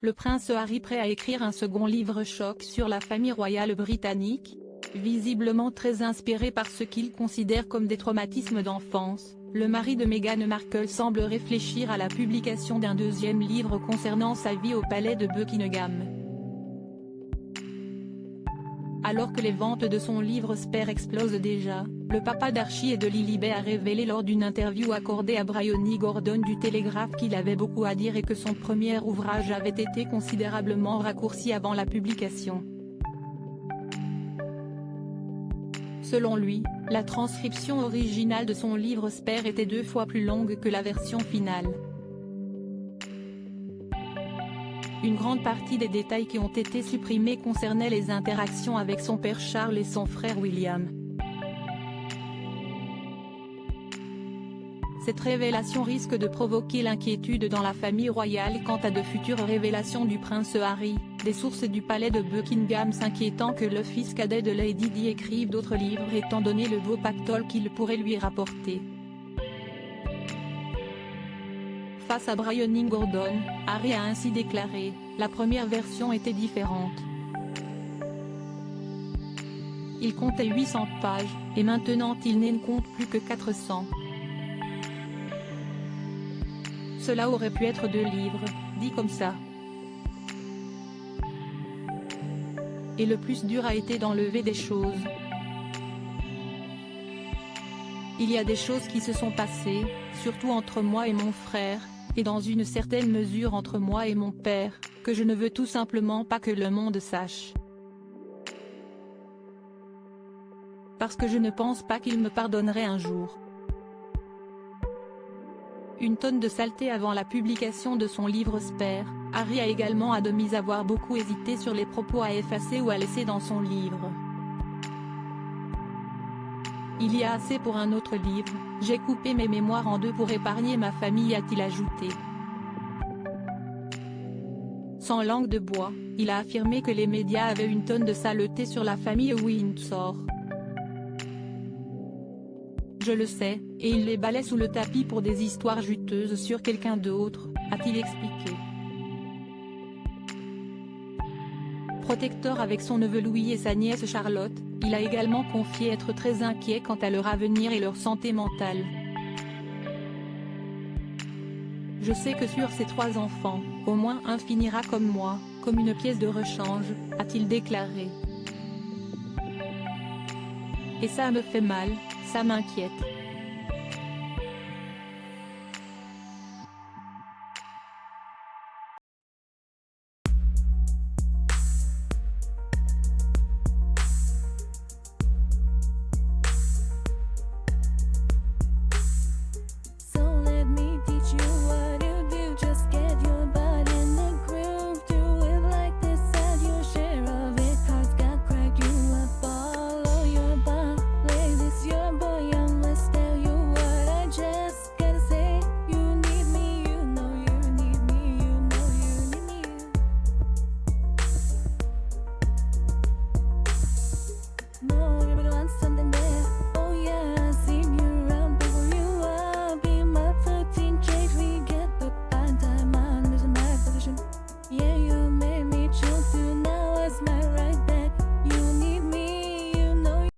Le prince Harry prêt à écrire un second livre choc sur la famille royale britannique. Visiblement très inspiré par ce qu'il considère comme des traumatismes d'enfance, le mari de Meghan Markle semble réfléchir à la publication d'un deuxième livre concernant sa vie au palais de Buckingham. Alors que les ventes de son livre Spare explosent déjà, le papa d'Archie et de Lilibet a révélé lors d'une interview accordée à Bryony Gordon du Télégraphe qu'il avait beaucoup à dire et que son premier ouvrage avait été considérablement raccourci avant la publication. Selon lui, la transcription originale de son livre Spare était 2 fois plus longue que la version finale. Une grande partie des détails qui ont été supprimés concernaient les interactions avec son père Charles et son frère William. Cette révélation risque de provoquer l'inquiétude dans la famille royale quant à de futures révélations du prince Harry, des sources du palais de Buckingham s'inquiétant que le fils cadet de Lady Di écrive d'autres livres étant donné le beau pactole qu'il pourrait lui rapporter. Face à Bryony Gordon, Harry a ainsi déclaré « La première version était différente. Il comptait 800 pages, et maintenant il n'en compte plus que 400. Cela aurait pu être 2 livres, dit comme ça. Et le plus dur a été d'enlever des choses. Il y a des choses qui se sont passées, surtout entre moi et mon frère, et dans une certaine mesure entre moi et mon père, que je ne veux tout simplement pas que le monde sache. Parce que je ne pense pas qu'il me pardonnerait un jour. » Une tonne de saleté avant la publication de son livre Spare, Harry a également admis avoir beaucoup hésité sur les propos à effacer ou à laisser dans son livre. Il y a assez pour un autre livre, j'ai coupé mes mémoires en 2 pour épargner ma famille, a-t-il ajouté. Sans langue de bois, il a affirmé que les médias avaient une tonne de saleté sur la famille Windsor. Je le sais, et il les balaie sous le tapis pour des histoires juteuses sur quelqu'un d'autre, a-t-il expliqué. Protecteur avec son neveu Louis et sa nièce Charlotte, il a également confié être très inquiet quant à leur avenir et leur santé mentale. Je sais que sur ces 3 enfants, au moins un finira comme moi, comme une pièce de rechange, a-t-il déclaré. Et ça me fait mal, ça m'inquiète.